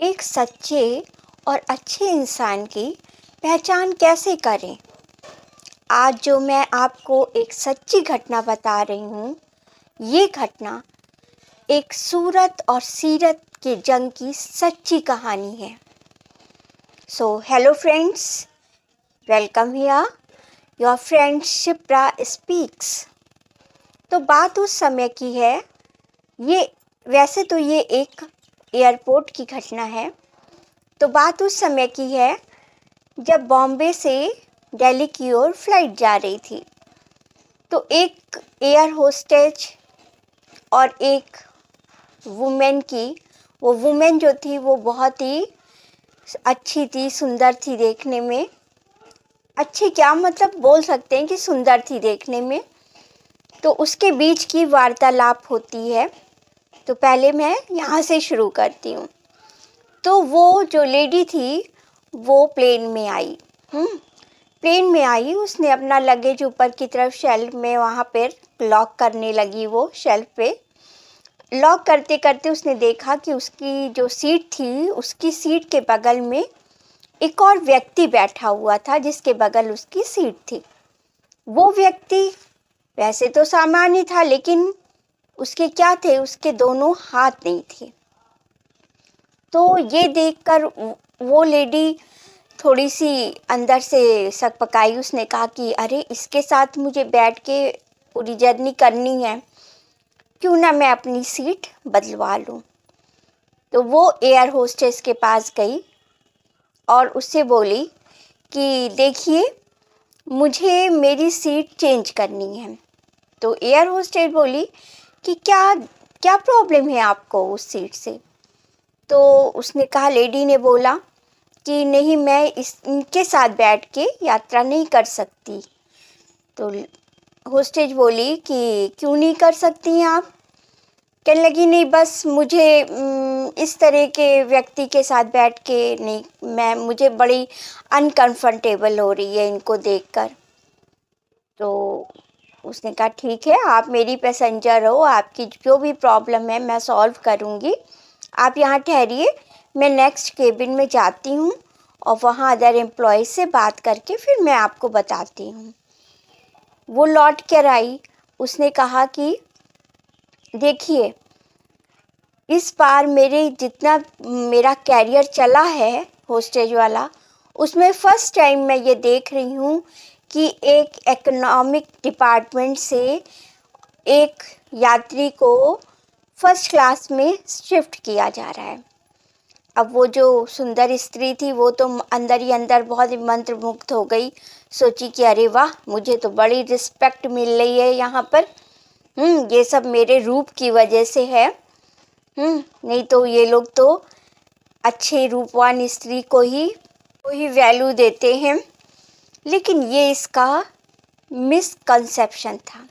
एक सच्चे और अच्छे इंसान की पहचान कैसे करें? आज जो मैं आपको एक सच्ची घटना बता रही हूँ, ये घटना एक सूरत और सीरत के जंग की सच्ची कहानी है। So hello friends, welcome here, your friend Shipra speaks. तो बात उस समय की है, वैसे तो ये एक एयरपोर्ट की घटना है। तो बात उस समय की है जब बॉम्बे से दिल्ली की ओर फ्लाइट जा रही थी। तो एक एयर होस्टेज और एक वो वुमेन जो थी वो बहुत ही अच्छी थी, सुंदर थी देखने में। अच्छी क्या मतलब, बोल सकते हैं कि सुंदर थी देखने में। तो उसके बीच की वार्तालाप होती है। तो पहले मैं यहाँ से शुरू करती हूँ। तो वो जो लेडी थी वो प्लेन में आई। उसने अपना लगेज ऊपर की तरफ शेल्फ में वहाँ पर लॉक करने लगी। वो शेल्फ पे लॉक करते करते उसने देखा कि उसकी जो सीट थी, उसकी सीट के बगल में एक और व्यक्ति बैठा हुआ था जिसके बगल उसकी सीट थी। वो व्यक्ति वैसे तो सामान्य था, लेकिन उसके क्या थे, उसके दोनों हाथ नहीं थे। तो ये देखकर वो लेडी थोड़ी सी अंदर से सकपकाई। उसने कहा कि अरे, इसके साथ मुझे बैठ के पूरी जर्नी करनी है, क्यों ना मैं अपनी सीट बदलवा लूं। तो वो एयर होस्टेस के पास गई और उससे बोली कि देखिए, मुझे मेरी सीट चेंज करनी है। तो एयर होस्टेस बोली कि क्या क्या प्रॉब्लम है आपको उस सीट से। तो उसने कहा, लेडी ने बोला कि नहीं, मैं इनके साथ बैठ के यात्रा नहीं कर सकती। तो होस्टेज बोली कि क्यों नहीं कर सकती हैं आप? कहने लगी, नहीं, बस मुझे इस तरह के व्यक्ति के साथ बैठ के नहीं, मुझे बड़ी अनकंफर्टेबल हो रही है इनको देखकर। तो उसने कहा, ठीक है, आप मेरी पैसेंजर हो, आपकी जो भी प्रॉब्लम है मैं सॉल्व करूँगी, आप यहाँ ठहरिए, मैं नेक्स्ट केबिन में जाती हूँ और वहाँ अदर एम्प्लॉय से बात करके फिर मैं आपको बताती हूँ। वो लौट कर आई। उसने कहा कि देखिए, इस बार जितना मेरा कैरियर चला है होस्टेज वाला, उसमें फ़र्स्ट टाइम मैं ये देख रही हूँ कि एक इकोनॉमिक डिपार्टमेंट से एक यात्री को फर्स्ट क्लास में शिफ्ट किया जा रहा है। अब वो जो सुंदर स्त्री थी वो तो अंदर ही अंदर बहुत ही मंत्रमुग्ध हो गई। सोची कि अरे वाह, मुझे तो बड़ी रिस्पेक्ट मिल रही है यहाँ पर। ये सब मेरे रूप की वजह से है। नहीं तो ये लोग तो अच्छे रूपवान स्त्री को ही वैल्यू देते हैं। लेकिन ये इसका मिसकंसेप्शन था।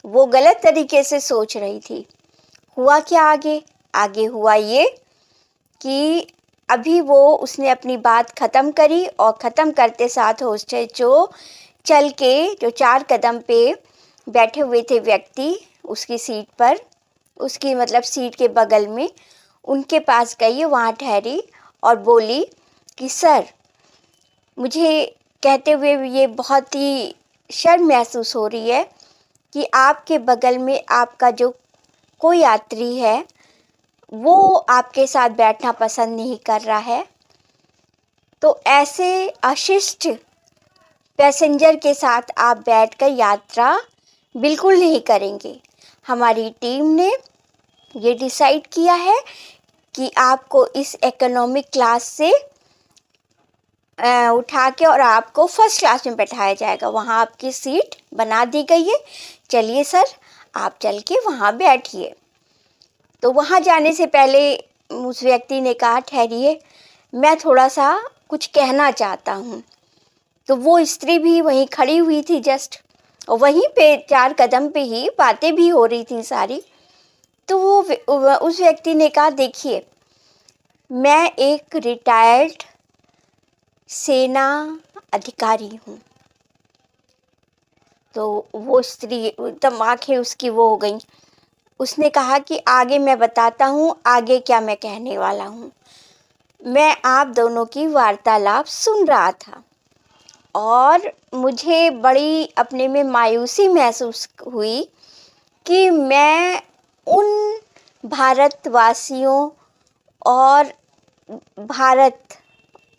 वो गलत तरीके से सोच रही थी। हुआ क्या आगे हुआ ये कि अभी उसने अपनी बात ख़त्म करी और ख़त्म करते साथ होस्टेज जो चल के जो 4 कदम पे बैठे हुए थे व्यक्ति उसकी सीट पर, उसकी मतलब सीट के बगल में, उनके पास गई, वहाँ ठहरी और बोली कि सर, मुझे कहते हुए ये बहुत ही शर्म महसूस हो रही है कि आपके बगल में आपका जो कोई यात्री है वो आपके साथ बैठना पसंद नहीं कर रहा है। तो ऐसे अशिष्ट पैसेंजर के साथ आप बैठकर यात्रा बिल्कुल नहीं करेंगे। हमारी टीम ने ये डिसाइड किया है कि आपको इस इकोनॉमिक क्लास से उठा के और आपको फर्स्ट क्लास में बैठाया जाएगा। वहाँ आपकी सीट बना दी गई है। चलिए सर, आप चल के वहाँ बैठिए। तो वहाँ जाने से पहले उस व्यक्ति ने कहा, ठहरिए, मैं थोड़ा सा कुछ कहना चाहता हूँ। तो वो स्त्री भी वहीं खड़ी हुई थी जस्ट, और वहीं पे 4 कदम पे ही बातें भी हो रही थी सारी। तो उस व्यक्ति ने कहा, देखिए, मैं एक रिटायर्ड सेना अधिकारी हूँ। तो वो स्त्री एकदम आंखें उसकी वो हो गई। उसने कहा कि आगे मैं बताता हूँ, आगे क्या मैं कहने वाला हूँ। मैं आप दोनों की वार्तालाप सुन रहा था और मुझे बड़ी अपने में मायूसी महसूस हुई कि मैं उन भारतवासियों और भारत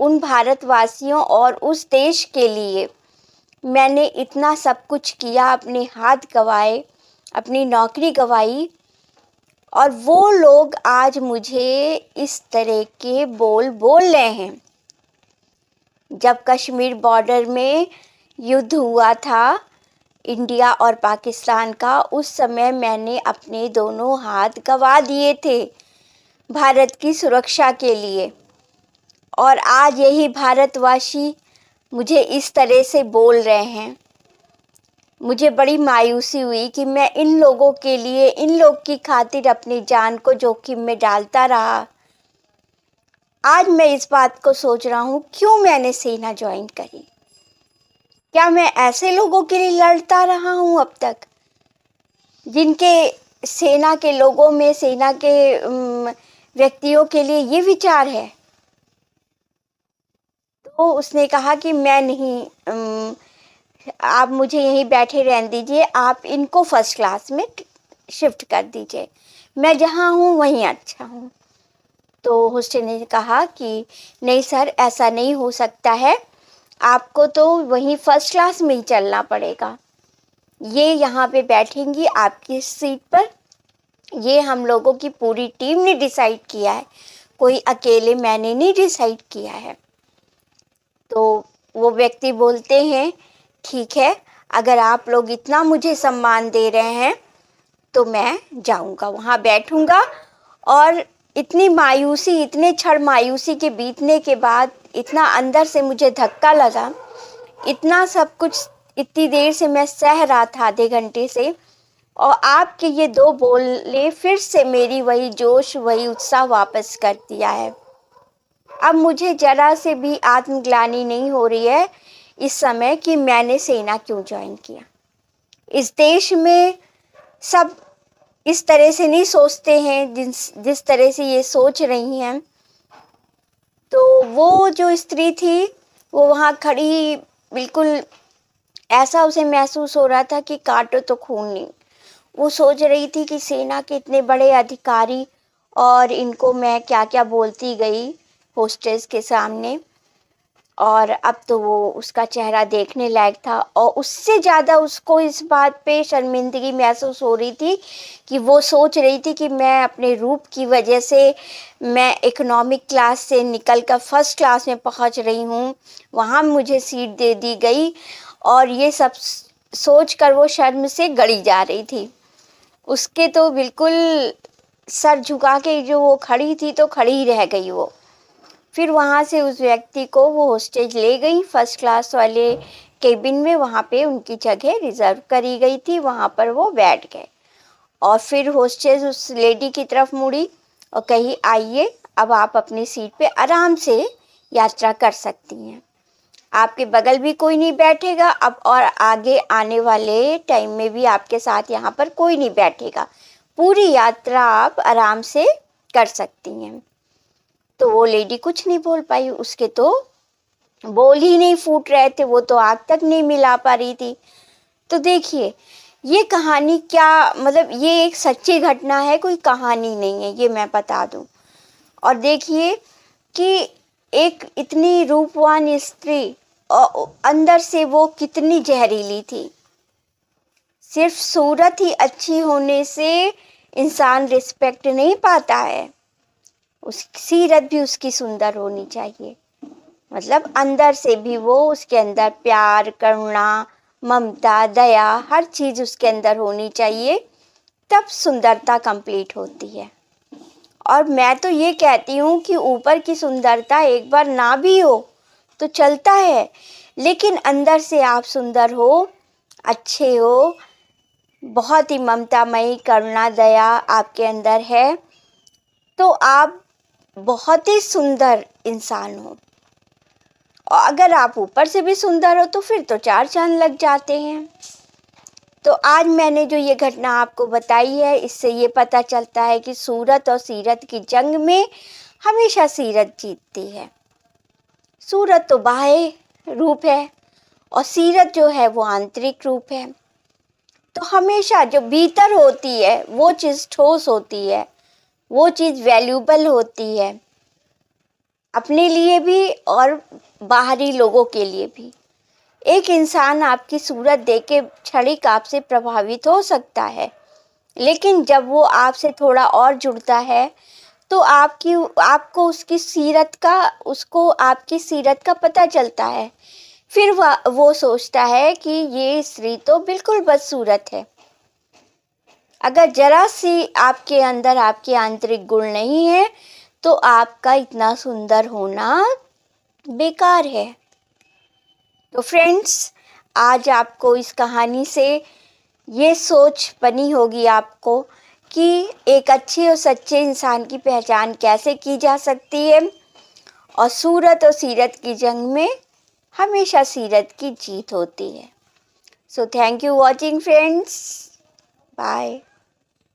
उन भारतवासियों और उस देश के लिए मैंने इतना सब कुछ किया, अपने हाथ गंवाए, अपनी नौकरी गंवाई, और वो लोग आज मुझे इस तरह के बोल बोल रहे हैं। जब कश्मीर बॉर्डर में युद्ध हुआ था इंडिया और पाकिस्तान का, उस समय मैंने अपने दोनों हाथ गंवा दिए थे भारत की सुरक्षा के लिए, और आज यही भारतवासी मुझे इस तरह से बोल रहे हैं। मुझे बड़ी मायूसी हुई कि मैं इन लोगों के लिए, इन लोग की खातिर अपनी जान को जोखिम में डालता रहा। आज मैं इस बात को सोच रहा हूँ, क्यों मैंने सेना ज्वाइन करी? क्या मैं ऐसे लोगों के लिए लड़ता रहा हूँ अब तक, जिनके सेना के लोगों में, सेना के व्यक्तियों के लिए ये विचार है? तो उसने कहा कि मैं नहीं, आप मुझे यहीं बैठे रहने दीजिए, आप इनको फर्स्ट क्लास में शिफ्ट कर दीजिए, मैं जहाँ हूँ वहीं अच्छा हूँ। तो हॉस्टल ने कहा कि नहीं सर, ऐसा नहीं हो सकता है, आपको तो वहीं फर्स्ट क्लास में ही चलना पड़ेगा। ये यहाँ पे बैठेंगी आपकी सीट पर, ये हम लोगों की पूरी टीम ने डिसाइड किया है, कोई अकेले मैंने नहीं डिसाइड किया है। तो वो व्यक्ति बोलते हैं, ठीक है, अगर आप लोग इतना मुझे सम्मान दे रहे हैं तो मैं जाऊंगा, वहाँ बैठूंगा। और इतनी मायूसी, इतने क्षण मायूसी के बीतने के बाद इतना अंदर से मुझे धक्का लगा, इतना सब कुछ इतनी देर से मैं सह रहा था, आधे घंटे से, और आपके ये दो बोले फिर से मेरी वही जोश, वही उत्साह वापस कर दिया है। अब मुझे जरा से भी आत्मग्लानि नहीं हो रही है इस समय कि मैंने सेना क्यों ज्वाइन किया। इस देश में सब इस तरह से नहीं सोचते हैं जिस तरह से ये सोच रही हैं। तो वो जो स्त्री थी, वो वहाँ खड़ी, बिल्कुल ऐसा उसे महसूस हो रहा था कि काटो तो खून नहीं। वो सोच रही थी कि सेना के इतने बड़े अधिकारी, और इनको मैं क्या क्या बोलती गई होस्टेस के सामने, और अब तो वो उसका चेहरा देखने लायक था। और उससे ज़्यादा उसको इस बात पे शर्मिंदगी महसूस हो रही थी कि वो सोच रही थी कि मैं अपने रूप की वजह से, मैं इकोनॉमिक क्लास से निकल कर फर्स्ट क्लास में पहुंच रही हूँ, वहाँ मुझे सीट दे दी गई, और ये सब सोच कर वो शर्म से गड़ी जा रही थी। उसके तो बिल्कुल सर झुका के जो वो खड़ी थी, तो खड़ी ही रह गई वो। फिर वहाँ से उस व्यक्ति को वो हॉस्टेज ले गई फर्स्ट क्लास वाले केबिन में, वहाँ पे उनकी जगह रिजर्व करी गई थी, वहाँ पर वो बैठ गए। और फिर हॉस्टेज उस लेडी की तरफ मुड़ी और कही, आइए, अब आप अपनी सीट पे आराम से यात्रा कर सकती हैं, आपके बगल भी कोई नहीं बैठेगा अब, और आगे आने वाले टाइम में भी आपके साथ यहाँ पर कोई नहीं बैठेगा, पूरी यात्रा आप आराम से कर सकती हैं। तो वो लेडी कुछ नहीं बोल पाई, उसके तो बोल ही नहीं फूट रहे थे, वो तो आग तक नहीं मिला पा रही थी। तो देखिए, ये कहानी क्या, मतलब ये एक सच्ची घटना है, कोई कहानी नहीं है, ये मैं बता दूं। और देखिए कि एक इतनी रूपवान स्त्री, और अंदर से वो कितनी जहरीली थी। सिर्फ सूरत ही अच्छी होने से इंसान रिस्पेक्ट नहीं पाता है, उस सीरत भी उसकी सुंदर होनी चाहिए। मतलब अंदर से भी वो, उसके अंदर प्यार, करुणा, ममता, दया, हर चीज़ उसके अंदर होनी चाहिए, तब सुंदरता कंप्लीट होती है। और मैं तो ये कहती हूँ कि ऊपर की सुंदरता एक बार ना भी हो तो चलता है, लेकिन अंदर से आप सुंदर हो, अच्छे हो, बहुत ही ममतामयी, करुणा, दया आपके अंदर है, तो आप बहुत ही सुंदर इंसान हो। और अगर आप ऊपर से भी सुंदर हो तो फिर तो चार चांद लग जाते हैं। तो आज मैंने जो ये घटना आपको बताई है, इससे ये पता चलता है कि सूरत और सीरत की जंग में हमेशा सीरत जीतती है। सूरत तो बाह्य रूप है और सीरत जो है वो आंतरिक रूप है। तो हमेशा जो भीतर होती है वो चीज़ ठोस होती है, वो चीज़ वैल्यूबल होती है, अपने लिए भी और बाहरी लोगों के लिए भी। एक इंसान आपकी सूरत देख के क्षणिक आपसे प्रभावित हो सकता है, लेकिन जब वो आपसे थोड़ा और जुड़ता है तो आपको उसको आपकी सीरत का पता चलता है। फिर वो सोचता है कि ये स्त्री तो बिल्कुल बदसूरत है। अगर जरा सी आपके अंदर आपके आंतरिक गुण नहीं है तो आपका इतना सुंदर होना बेकार है। तो फ्रेंड्स, आज आपको इस कहानी से ये सोच बनी होगी आपको कि एक अच्छे और सच्चे इंसान की पहचान कैसे की जा सकती है, और सूरत और सीरत की जंग में हमेशा सीरत की जीत होती है। So thank you watching friends, bye.